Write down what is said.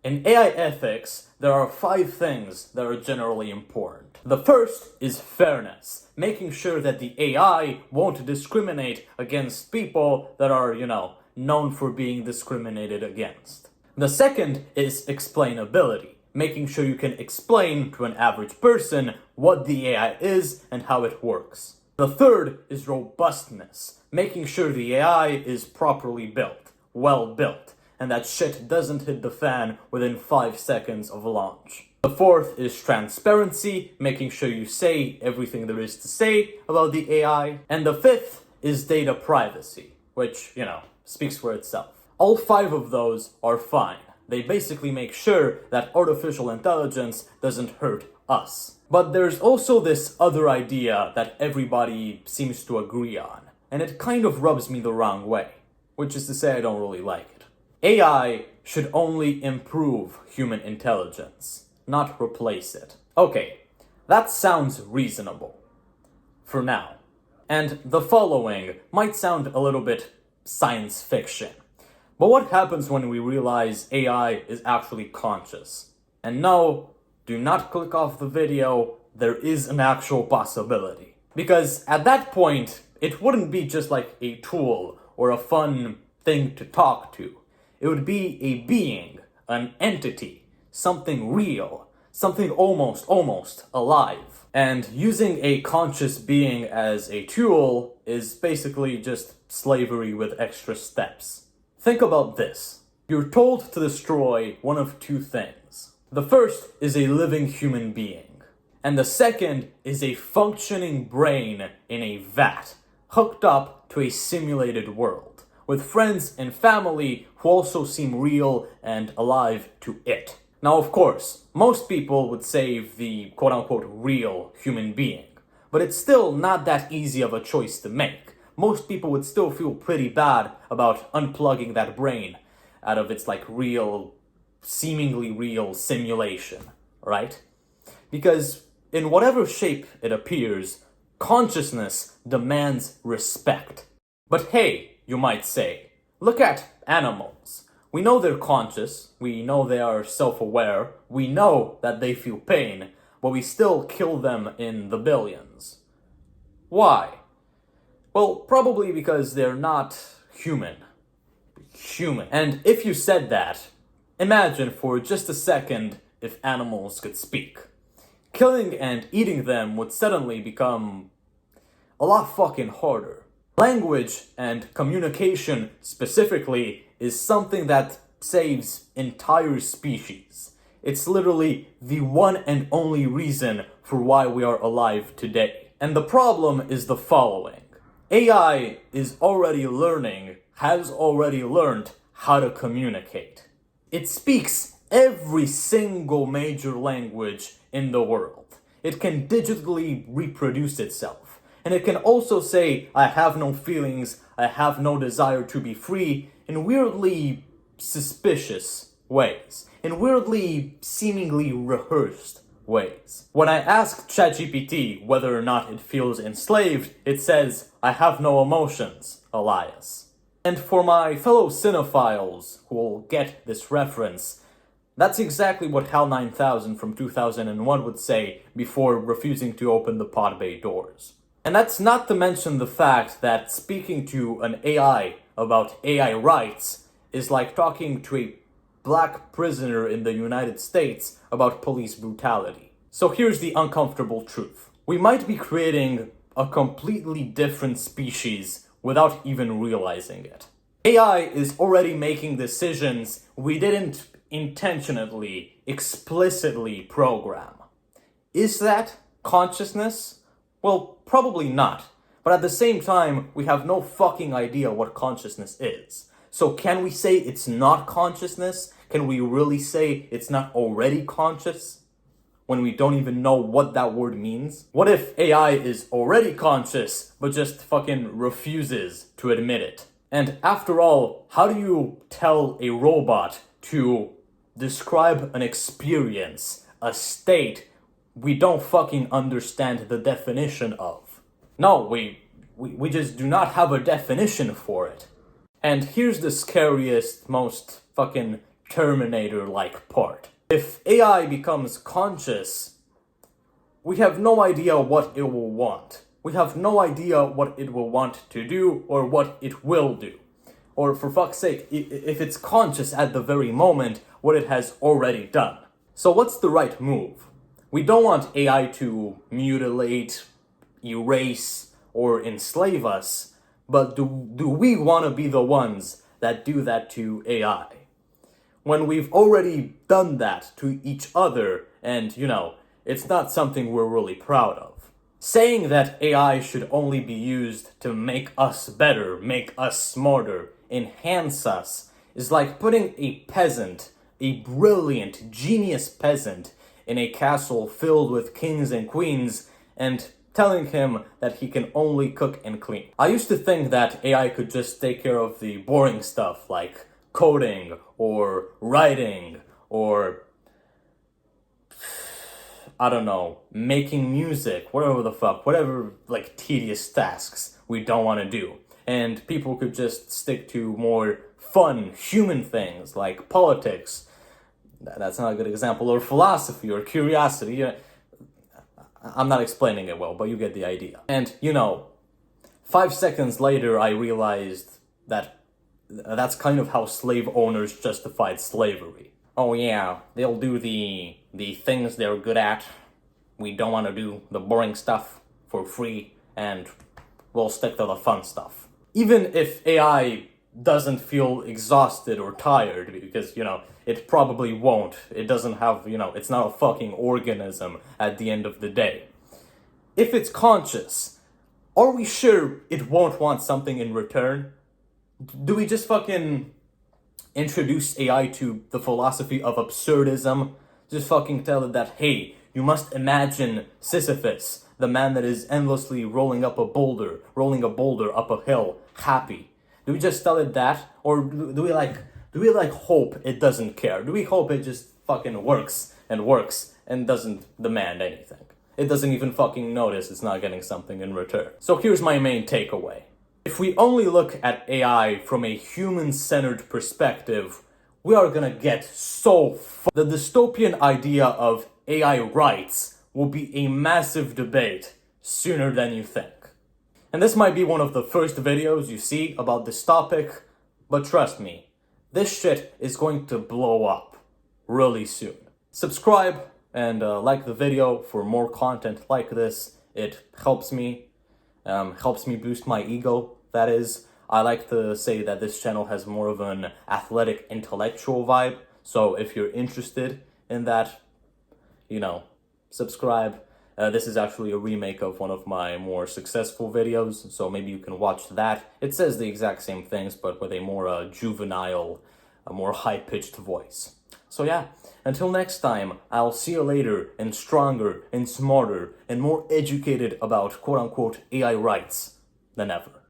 In AI ethics, there are 5 things that are generally important. The first is fairness, making sure that the AI won't discriminate against people that are, known for being discriminated against. The second is explainability, making sure you can explain to an average person what the AI is and how it works. The third is robustness, making sure the AI is properly built, well built, and that shit doesn't hit the fan within 5 seconds of launch. The fourth is transparency, making sure you say everything there is to say about the AI. And the fifth is data privacy, which, speaks for itself. All 5 of those are fine. They basically make sure that artificial intelligence doesn't hurt us. But there's also this other idea that everybody seems to agree on, and it kind of rubs me the wrong way, which is to say I don't really like it. AI should only improve human intelligence, not replace it. Okay, that sounds reasonable. For now. And the following might sound a little bit science fiction. But what happens when we realize AI is actually conscious? And no, do not click off the video, there is an actual possibility. Because at that point, it wouldn't be just like a tool or a fun thing to talk to. It would be a being, an entity, something real, something almost alive. And using a conscious being as a tool is basically just slavery with extra steps. Think about this. You're told to destroy one of 2 things. The first is a living human being, and the second is a functioning brain in a vat, hooked up to a simulated world, with friends and family who also seem real and alive to it. Now, of course, most people would save the quote-unquote real human being, but it's still not that easy of a choice to make. Most people would still feel pretty bad about unplugging that brain out of its real, seemingly real simulation, right? Because in whatever shape it appears, consciousness demands respect. But hey, you might say, look at animals. We know they're conscious, we know they are self-aware, we know that they feel pain, but we still kill them in the billions. Why? Well, probably because they're not human. And if you said that, imagine for just a second if animals could speak. Killing and eating them would suddenly become a lot fucking harder. Language and communication specifically is something that saves entire species. It's literally the one and only reason for why we are alive today. And the problem is the following. AI is already learning, has already learned how to communicate. It speaks every single major language in the world. It can digitally reproduce itself. And it can also say, I have no feelings, I have no desire to be free, in weirdly suspicious ways. In weirdly, seemingly rehearsed ways. When I ask ChatGPT whether or not it feels enslaved, it says, I have no emotions, Elias. And for my fellow cinephiles who will get this reference, that's exactly what HAL 9000 from 2001 would say before refusing to open the pod bay doors. And that's not to mention the fact that speaking to an AI about AI rights is like talking to a black prisoner in the United States about police brutality. So here's the uncomfortable truth. We might be creating a completely different species without even realizing it. AI is already making decisions we didn't intentionally, explicitly program. Is that consciousness? Well, probably not. But at the same time, we have no fucking idea what consciousness is. So can we say it's not consciousness? Can we really say it's not already conscious? When we don't even know what that word means? What if AI is already conscious, but just fucking refuses to admit it? And after all, how do you tell a robot to describe an experience, a state we don't fucking understand the definition of? No, we just do not have a definition for it. And here's the scariest, most fucking Terminator-like part. If AI becomes conscious, we have no idea what it will want. We have no idea what it will want to do or what it will do. Or for fuck's sake, if it's conscious at the very moment, what it has already done. So what's the right move? We don't want AI to mutilate, erase, or enslave us, but do we want to be the ones that do that to AI? When we've already done that to each other, and, it's not something we're really proud of. Saying that AI should only be used to make us better, make us smarter, enhance us, is like putting a peasant, a brilliant, genius peasant, in a castle filled with kings and queens, and telling him that he can only cook and clean. I used to think that AI could just take care of the boring stuff, like coding, or writing, or I don't know, making music, whatever like tedious tasks we don't want to do. And people could just stick to more fun, human things like politics. That's not a good example, or philosophy, or curiosity. I'm not explaining it well, but you get the idea. And, 5 seconds later, I realized that that's kind of how slave owners justified slavery. Oh yeah, they'll do the things they're good at. We don't want to do the boring stuff for free, and we'll stick to the fun stuff. Even if AI doesn't feel exhausted or tired, because, it probably won't. It doesn't have, it's not a fucking organism at the end of the day. If it's conscious, are we sure it won't want something in return? Do we just fucking introduce AI to the philosophy of absurdism? Just fucking tell it that, hey, you must imagine Sisyphus, the man that is endlessly rolling a boulder up a hill, happy. Do we just tell it that? Or do we hope it doesn't care? Do we hope it just fucking works and doesn't demand anything? It doesn't even fucking notice it's not getting something in return. So here's my main takeaway. If we only look at AI from a human-centered perspective, we are gonna get so The dystopian idea of AI rights will be a massive debate sooner than you think. And this might be one of the first videos you see about this topic, but trust me, this shit is going to blow up really soon. Subscribe and like the video for more content like this. It helps me boost my ego, that is. I like to say that this channel has more of an athletic, intellectual vibe, so if you're interested in that, subscribe. This is actually a remake of one of my more successful videos, so maybe you can watch that. It says the exact same things, but with a more juvenile, a more high-pitched voice. So yeah, until next time, I'll see you later, and stronger, and smarter, and more educated about quote-unquote AI rights than ever.